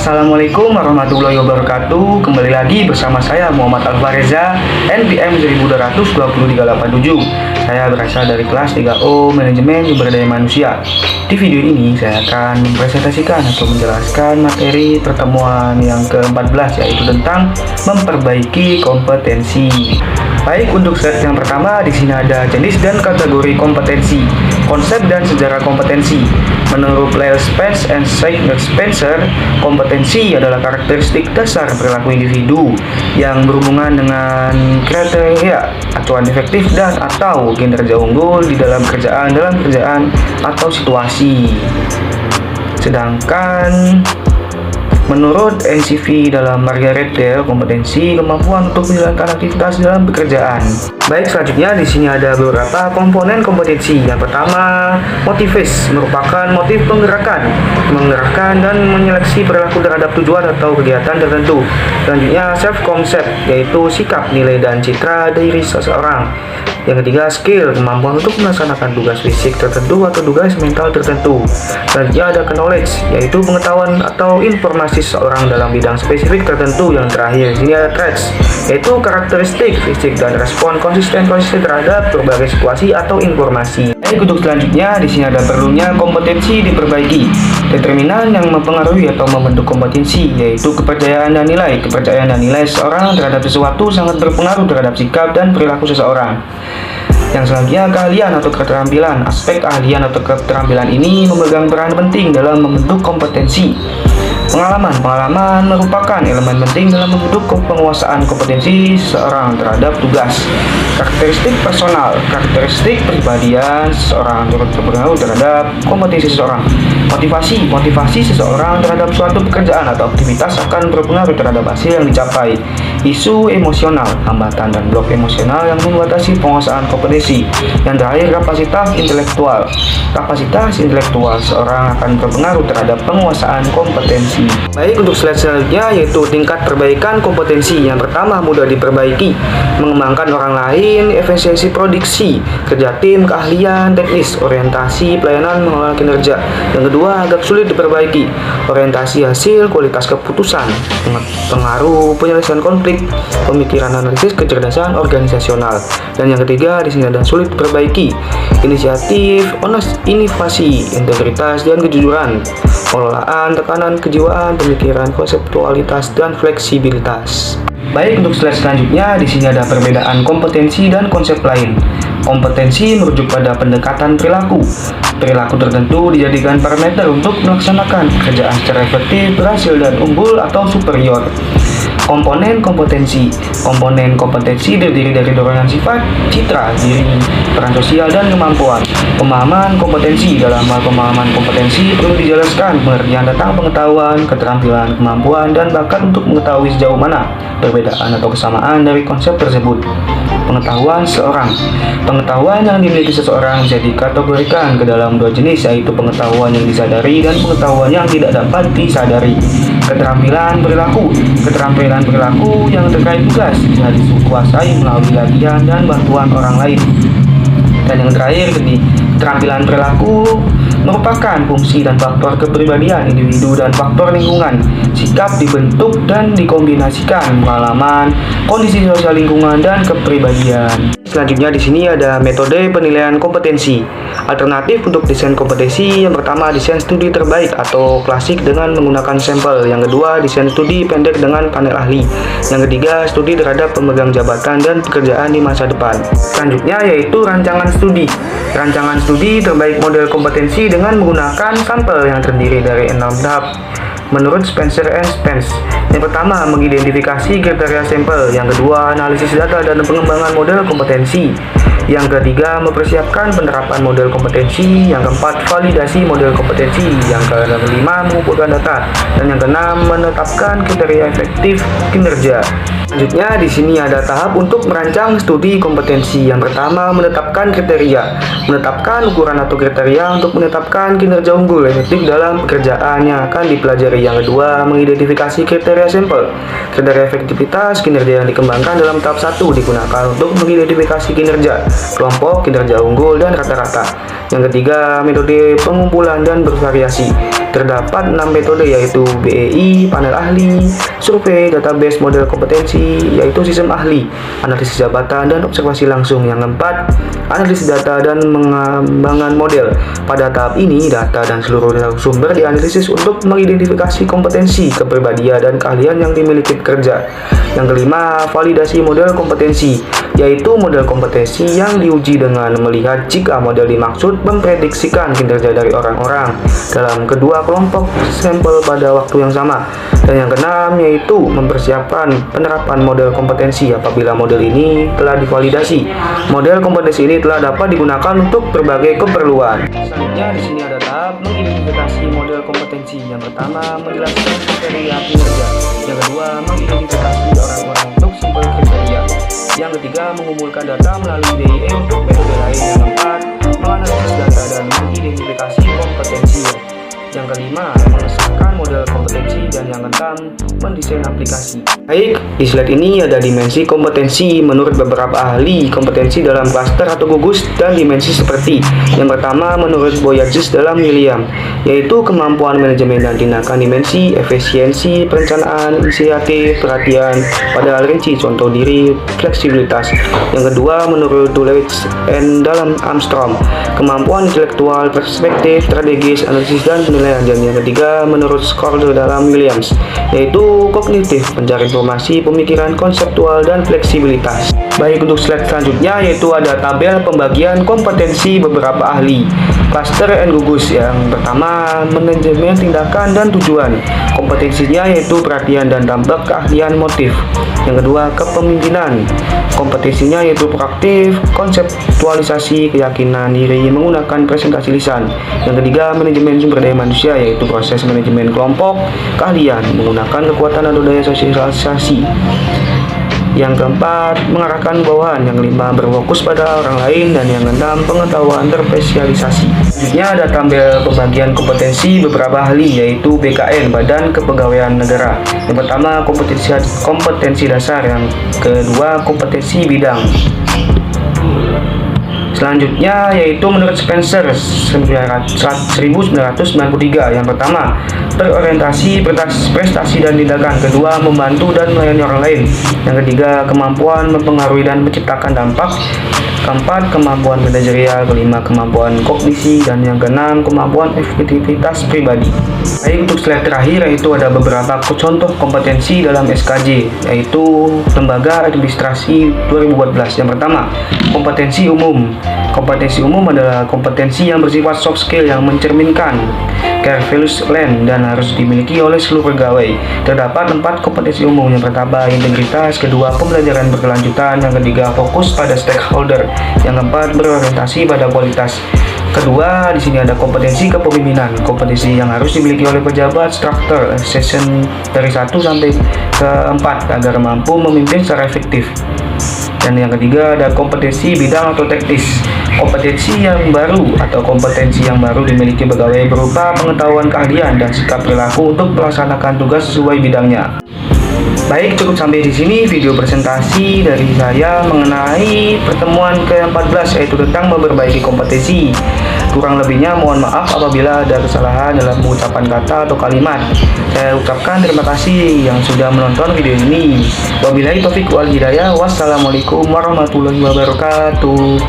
Assalamualaikum warahmatullahi wabarakatuh. Kembali lagi bersama saya Muhammad Alfa Reza, NPM 12203887. Saya berasal dari kelas 3O Manajemen Sumber Daya Manusia. Di video ini saya akan mempresentasikan atau menjelaskan materi pertemuan yang ke-14, yaitu tentang memperbaiki kompetensi. Baik, untuk slide yang pertama di sini ada jenis dan kategori kompetensi, konsep dan sejarah kompetensi. Menurut Lyle Spence and Spencer, kompetensi adalah karakteristik dasar perilaku individu yang berhubungan dengan kriteria, acuan efektif dan atau kinerja unggul di dalam kerjaan atau situasi. Sedangkan menurut NCV dalam Margaret Dale, kompetensi kemampuan untuk menjalankan aktivitas dalam pekerjaan. Baik, selanjutnya di sini ada beberapa komponen kompetensi. Yang pertama, motives merupakan motif menggerakkan dan menyeleksi perilaku terhadap tujuan atau kegiatan tertentu. Selanjutnya, self concept yaitu sikap, nilai dan citra diri seseorang. Yang ketiga, skill, kemampuan untuk melaksanakan tugas fisik tertentu atau tugas mental tertentu. Selanjutnya ada knowledge, yaitu pengetahuan atau informasi seseorang dalam bidang spesifik tertentu. Yang terakhir, di sini ada traits, yaitu karakteristik fisik dan respon konsisten terhadap berbagai situasi atau informasi. Baik, untuk selanjutnya di sini ada perlunya kompetensi diperbaiki. Determinan yang mempengaruhi atau membentuk kompetensi yaitu kepercayaan dan nilai. Kepercayaan dan nilai seseorang terhadap sesuatu sangat berpengaruh terhadap sikap dan perilaku seseorang. Yang selanjutnya, keahlian atau keterampilan. Aspek keahlian atau keterampilan ini memegang peran penting dalam membentuk kompetensi. Pengalaman merupakan elemen penting dalam membentuk penguasaan kompetensi seseorang terhadap tugas. Karakteristik personal, karakteristik kepribadian seseorang turut berpengaruh terhadap kompetensi seseorang. Motivasi seseorang terhadap suatu pekerjaan atau aktivitas akan berpengaruh terhadap hasil yang dicapai. Isu emosional, hambatan dan blok emosional yang membatasi penguasaan kompetensi. Yang terakhir, kapasitas intelektual. Kapasitas intelektual seorang akan berpengaruh terhadap penguasaan kompetensi. Baik, untuk slide selanjutnya yaitu tingkat perbaikan kompetensi. Yang pertama, mudah diperbaiki, mengembangkan orang lain, efisiensi produksi, kerja tim, keahlian, teknis, orientasi, pelayanan, mengelola kinerja. Yang kedua, agak sulit diperbaiki, orientasi hasil, kualitas keputusan, pengaruh penyelesaian konflik, pemikiran analisis, kecerdasan organisasional. Dan yang ketiga, di sini ada sulit diperbaiki, inisiatif, inovasi, integritas dan kejujuran, pengelolaan, tekanan kejiwaan, pemikiran, konseptualitas dan fleksibilitas. Baik, untuk slide selanjutnya di sini ada perbedaan kompetensi dan konsep lain. Kompetensi merujuk pada pendekatan perilaku. Perilaku tertentu dijadikan parameter untuk melaksanakan pekerjaan secara efektif, berhasil dan unggul atau superior. Komponen kompetensi terdiri dari dorongan sifat, citra diri, peran sosial dan kemampuan. Pemahaman kompetensi. Dalam hal pemahaman kompetensi perlu dijelaskan pengertian tentang pengetahuan, keterampilan, kemampuan dan bakat untuk mengetahui sejauh mana perbedaan atau kesamaan dari konsep tersebut. Pengetahuan seseorang. Pengetahuan yang dimiliki seseorang bisa dikategorikan ke dalam dua jenis, yaitu pengetahuan yang disadari dan pengetahuan yang tidak dapat disadari. Keterampilan perilaku. Keterampilan perilaku yang terkait tugas bisa dikuasai melalui latihan dan bantuan orang lain. Dan yang terakhir, keterampilan perilaku merupakan fungsi dan faktor kepribadian individu dan faktor lingkungan. Sikap dibentuk dan dikombinasikan pengalaman, kondisi sosial lingkungan, dan kepribadian. Selanjutnya di sini ada metode penilaian kompetensi. Alternatif untuk desain kompetensi, yang pertama desain studi terbaik atau klasik dengan menggunakan sampel. Yang kedua, desain studi pendek dengan panel ahli. Yang ketiga, studi terhadap pemegang jabatan dan pekerjaan di masa depan. Selanjutnya yaitu rancangan studi. Rancangan studi terbaik model kompetensi dengan menggunakan sampel yang terdiri dari 6 tahap. Menurut Spencer and Spence, yang pertama mengidentifikasi kriteria sampel, yang kedua analisis data dan pengembangan model kompetensi, yang ketiga mempersiapkan penerapan model kompetensi, yang keempat validasi model kompetensi, yang kelima mengumpulkan data, dan yang keenam menetapkan kriteria efektif kinerja. Selanjutnya di sini ada tahap untuk merancang studi kompetensi. Yang pertama menetapkan kriteria, menetapkan ukuran atau kriteria untuk menetapkan kinerja unggul efektif dalam pekerjaan yang akan dipelajari. Yang kedua mengidentifikasi kriteria sampel. Kriteria efektivitas kinerja yang dikembangkan dalam tahap 1 digunakan untuk mengidentifikasi kinerja. kelompok, kinerja unggul, dan rata-rata. Yang ketiga, metode pengumpulan dan bervariasi. Terdapat 6 metode yaitu BEI, panel ahli, survei, database, model kompetensi, yaitu sistem ahli, analisis jabatan, dan observasi langsung. Yang keempat, analisis data dan pengembangan model. Pada tahap ini, data dan seluruh sumber dianalisis untuk mengidentifikasi kompetensi, kepribadian, dan keahlian yang dimiliki pekerja. Yang kelima, validasi model kompetensi, yaitu model kompetensi yang diuji dengan melihat jika model dimaksud memprediksikan kinerja dari orang-orang dalam kedua kelompok sampel pada waktu yang sama. Dan yang keenam, yaitu mempersiapkan penerapan model kompetensi apabila model ini telah divalidasi. Model kompetensi ini telah dapat digunakan untuk berbagai keperluan. Selanjutnya di sini ada tahap mengidentifikasi model kompetensi. Yang pertama, menjelaskan kriteria kinerja. Yang kedua, mengidentifikasi orang-orang untuk sampel kriteria. Yang ketiga, mengumpulkan data melalui DIE untuk metode lain. Yang keempat, menganalisis data dan mengidentifikasi kompetensi. Yang kelima, mengesahkan model kompetensi. Dan yang keenam, mendesain aplikasi. Baik, di slide ini ada dimensi kompetensi menurut beberapa ahli kompetensi dalam klaster atau gugus, dan dimensi seperti yang pertama menurut Boyages dalam William, yaitu kemampuan manajemen dan tindakan, dimensi efisiensi, perencanaan, inisiatif, perhatian pada hal rinci, contoh diri, fleksibilitas. Yang kedua menurut Dulles and dalam Armstrong, kemampuan intelektual, perspektif, strategis, analisis, dan penilaian. Dan yang ketiga menurut Schroeder dalam Williams, yaitu kognitif, mencari informasi, pemikiran konseptual, dan fleksibilitas. Baik, untuk slide selanjutnya yaitu ada tabel pembagian kompetensi beberapa ahli klaster and gugus. Yang pertama, manajemen tindakan dan tujuan. Kompetensinya yaitu perhatian dan dampak, keahlian, motif. Yang kedua, kepemimpinan. Kompetensinya yaitu proaktif, konseptualisasi, keyakinan diri, menggunakan presentasi lisan. Yang ketiga, manajemen sumber daya manusia, yaitu proses manajemen kelompok, keahlian, menggunakan kekuatan atau daya sosialisasi. Yang keempat, mengarahkan bawahan. Yang kelima, berfokus pada orang lain. Dan yang keenam, pengetahuan terspesialisasi. Selanjutnya ada tabel pembagian kompetensi beberapa ahli, yaitu BKN, Badan Kepegawaian Negara. Yang pertama, kompetensi dasar. Yang kedua, kompetensi bidang. Selanjutnya yaitu menurut Spencer 1993. Yang pertama, berorientasi prestasi dan tindakan. Kedua, membantu dan melayani orang lain. Yang ketiga, kemampuan mempengaruhi dan menciptakan dampak. Keempat, kemampuan manajerial. Kelima, kemampuan kognisi. Dan yang keenam, kemampuan efektivitas pribadi. Baik, untuk slide terakhir yaitu ada beberapa contoh kompetensi dalam SKJ, yaitu Lembaga Administrasi 2014. Yang pertama, kompetensi umum. Kompetensi umum adalah kompetensi yang bersifat soft skill yang mencerminkan core values land dan harus dimiliki oleh seluruh pegawai. Terdapat 4 kompetensi umum. Yang pertama, integritas. Kedua, pembelajaran berkelanjutan. Yang ketiga, fokus pada stakeholder. Yang keempat, berorientasi pada kualitas. Kedua, di sini ada kompetensi kepemimpinan. Kompetensi yang harus dimiliki oleh pejabat struktur session dari 1 sampai ke 4 agar mampu memimpin secara efektif. Dan yang ketiga ada kompetensi bidang atau teknis. Kompetensi yang baru atau kompetensi yang baru dimiliki pegawai berupa pengetahuan, keahlian, dan sikap perilaku untuk melaksanakan tugas sesuai bidangnya. Baik, cukup sampai di sini video presentasi dari saya mengenai pertemuan ke-14, yaitu tentang memperbaiki kompetensi. Kurang lebihnya mohon maaf apabila ada kesalahan dalam pengucapan kata atau kalimat. Saya ucapkan terima kasih yang sudah menonton video ini. Wabillahi taufiq wal hidayah. Wassalamualaikum warahmatullahi wabarakatuh.